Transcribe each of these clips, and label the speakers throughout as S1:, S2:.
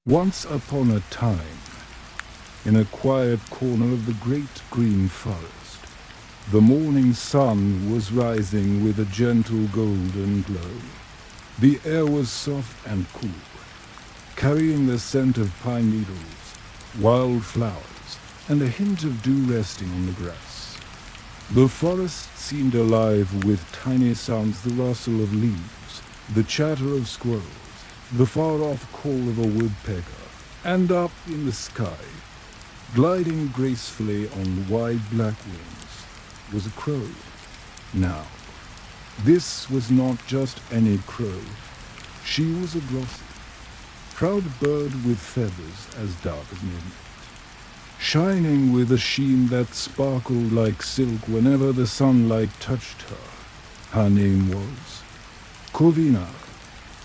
S1: Once upon a time, in a quiet corner of the great green forest, the morning sun was rising with a gentle golden glow. The air was soft and cool, carrying the scent of pine needles, wild flowers, and a hint of dew resting on the grass. The forest seemed alive with tiny sounds, the rustle of leaves, the chatter of squirrels, the far-off call of a woodpecker, and up in the sky, gliding gracefully on wide black wings, was a crow. Now, this was not just any crow. She was a glossy, proud bird with feathers as dark as midnight, shining with a sheen that sparkled like silk whenever the sunlight touched her. Her name was Corvina,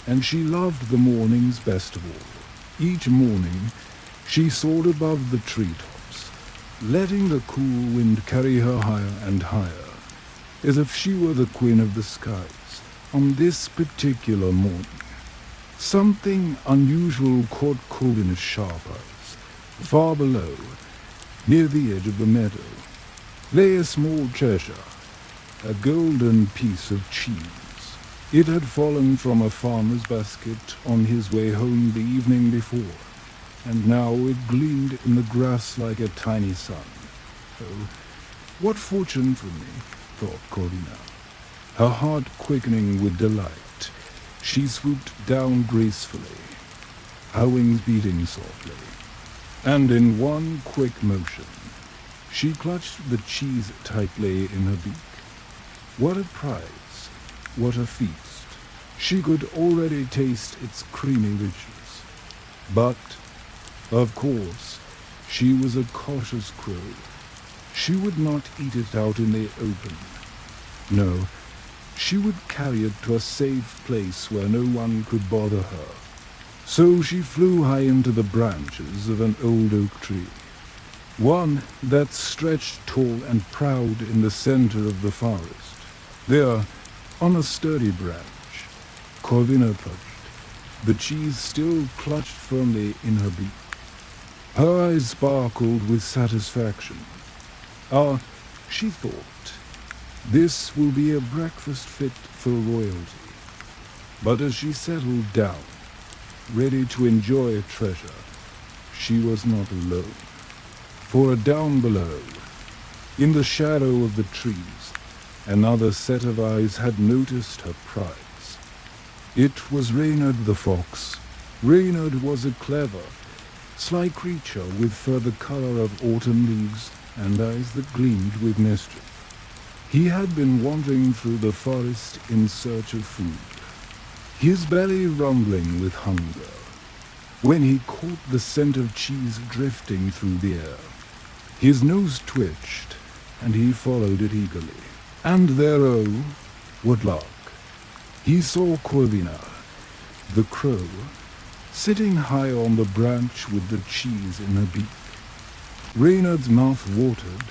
S1: and she loved the mornings best of all. Each morning, she soared above the treetops, letting the cool wind carry her higher and higher, as if she were the queen of the skies. On this particular morning, something unusual caught Corvina's sharp eyes. Far below, near the edge of the meadow, lay a small treasure, a golden piece of cheese. It had fallen from a farmer's basket on his way home the evening before, and now it gleamed in the grass like a tiny sun. Oh, what fortune for me, thought Corvina. Her heart quickening with delight, she swooped down gracefully, her wings beating softly, and in one quick motion, she clutched the cheese tightly in her beak. What a prize! What a feast! She could already taste its creamy richness. But, of course, she was a cautious crow. She would not eat it out in the open. No, she would carry it to a safe place where no one could bother her. So she flew high into the branches of an old oak tree, one that stretched tall and proud in the center of the forest. There, on a sturdy branch, Corvina perched, the cheese still clutched firmly in her beak. Her eyes sparkled with satisfaction. Ah, she thought, this will be a breakfast fit for royalty. But as she settled down, ready to enjoy a treasure, she was not alone. For down below, in the shadow of the trees, another set of eyes had noticed her prize. It was Reynard the fox. Reynard was a clever, sly creature with fur the color of autumn leaves and eyes that gleamed with mischief. He had been wandering through the forest in search of food, his belly rumbling with hunger, when he caught the scent of cheese drifting through the air. His nose twitched, and he followed it eagerly. And there, oh, what luck! He saw Corvina, the crow, sitting high on the branch with the cheese in her beak. Reynard's mouth watered.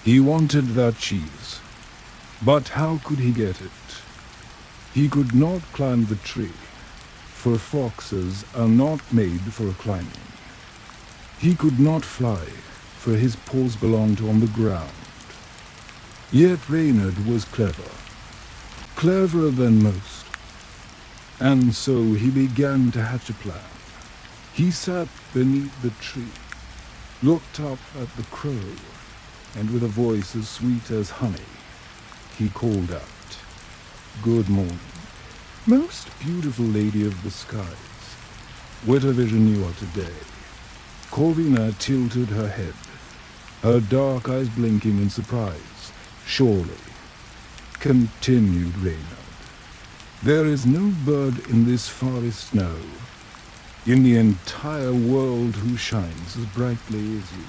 S1: He wanted that cheese. But how could he get it? He could not climb the tree, for foxes are not made for climbing. He could not fly, for his paws belonged on the ground. Yet Reynard was cleverer than most, and so he began to hatch a plan. He sat beneath the tree, looked up at the crow, and with a voice as sweet as honey, he called out, "Good morning, most beautiful lady of the skies. What a vision you are today." Corvina tilted her head, her dark eyes blinking in surprise. "Surely," continued Reynard, "there is no bird in this forest, no, in the entire world who shines as brightly as you.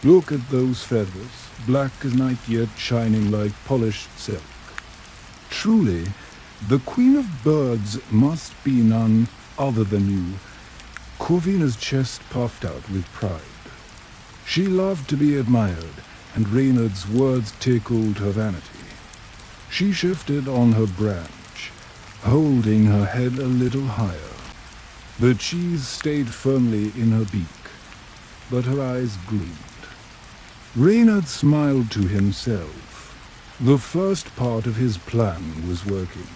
S1: Look at those feathers, black as night yet shining like polished silk. Truly, the queen of birds must be none other than you." Corvina's chest puffed out with pride. She loved to be admired, and Reynard's words tickled her vanity. She shifted on her branch, holding her head a little higher. The cheese stayed firmly in her beak, but her eyes gleamed. Reynard smiled to himself. The first part of his plan was working.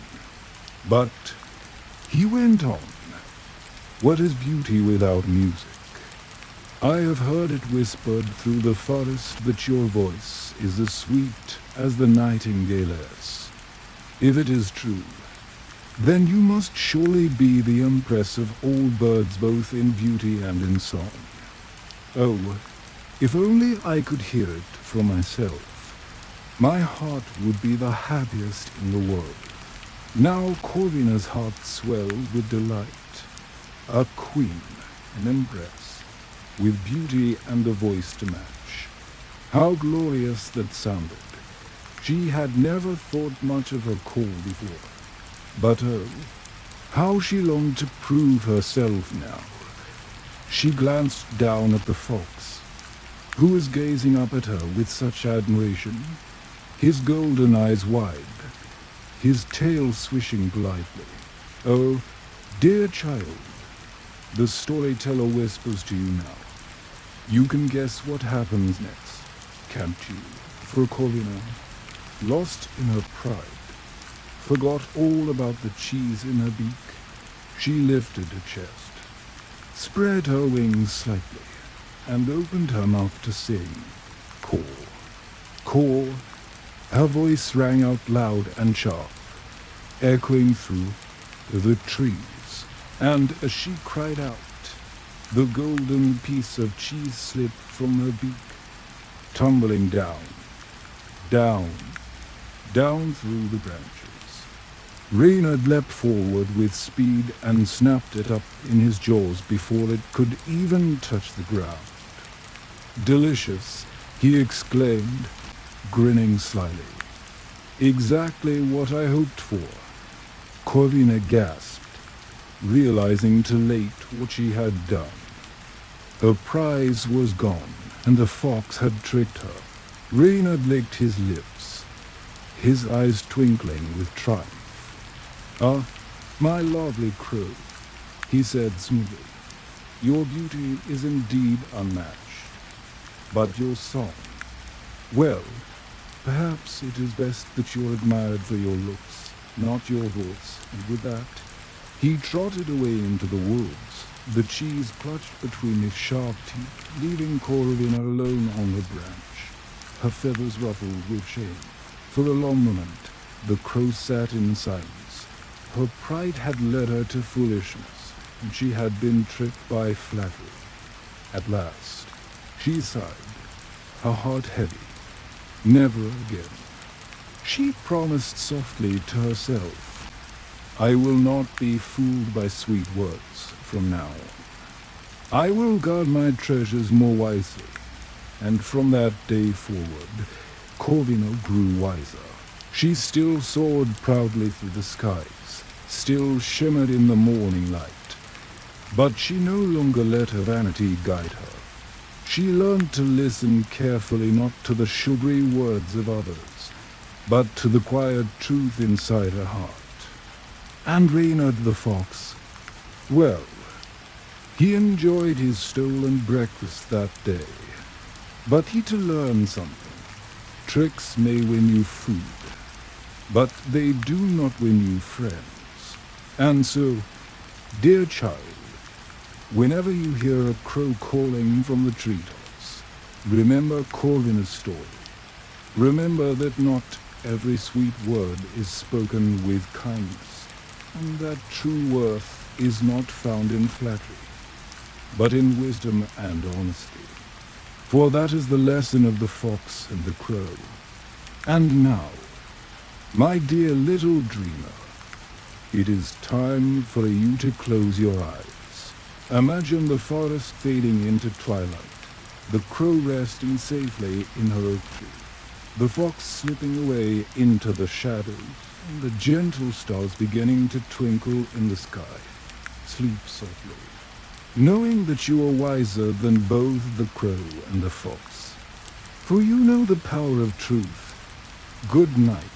S1: But he went on. What is beauty without music? I have heard it whispered through the forest that your voice is as sweet as the nightingale's. If it is true, then you must surely be the empress of all birds, both in beauty and in song. Oh, if only I could hear it for myself, my heart would be the happiest in the world. Now Corvina's heart swelled with delight. A queen, an empress, with beauty and a voice to match. How glorious that sounded. She had never thought much of her call before. But oh, how she longed to prove herself now. She glanced down at the fox, who was gazing up at her with such admiration, his golden eyes wide, his tail swishing politely. Oh, dear child, the storyteller whispers to you now. You can guess what happens next, can't you? For Corvina, lost in her pride, forgot all about the cheese in her beak. She lifted her chest, spread her wings slightly, and opened her mouth to sing. Caw, caw. Her voice rang out loud and sharp, echoing through the trees, and as she cried out, the golden piece of cheese slipped from her beak, tumbling down, down, down through the branches. Reynard leapt forward with speed and snapped it up in his jaws before it could even touch the ground. Delicious, he exclaimed, grinning slyly. Exactly what I hoped for. Corvina gasped, realizing too late what she had done. Her prize was gone, and the fox had tricked her. Reynard licked his lips, his eyes twinkling with triumph. "Ah, my lovely crow," he said smoothly, "your beauty is indeed unmatched. But your song, well, perhaps it is best that you're admired for your looks, not your voice." And with that, he trotted away into the woods, the cheese clutched between his sharp teeth, leaving Corvina alone on the branch, her feathers ruffled with shame. For a long moment, the crow sat in silence. Her pride had led her to foolishness, and she had been tricked by flattery. At last, she sighed, her heart heavy. Never again. She promised softly to herself, "I will not be fooled by sweet words from now on. I will guard my treasures more wisely." And from that day forward, Corvina grew wiser. She still soared proudly through the skies, still shimmered in the morning light. But she no longer let her vanity guide her. She learned to listen carefully, not to the sugary words of others, but to the quiet truth inside her heart. And Reynard the fox, well, he enjoyed his stolen breakfast that day. But he to learn something. Tricks may win you food, but they do not win you friends. And so, dear child, whenever you hear a crow calling from the treetops, remember Corvina's story. Remember that not every sweet word is spoken with kindness, and that true worth is not found in flattery, but in wisdom and honesty. For that is the lesson of the fox and the crow. And now, my dear little dreamer, it is time for you to close your eyes. Imagine the forest fading into twilight, the crow resting safely in her oak tree, the fox slipping away into the shadows, and the gentle stars beginning to twinkle in the sky. Sleep softly, knowing that you are wiser than both the crow and the fox. For you know the power of truth. Good night.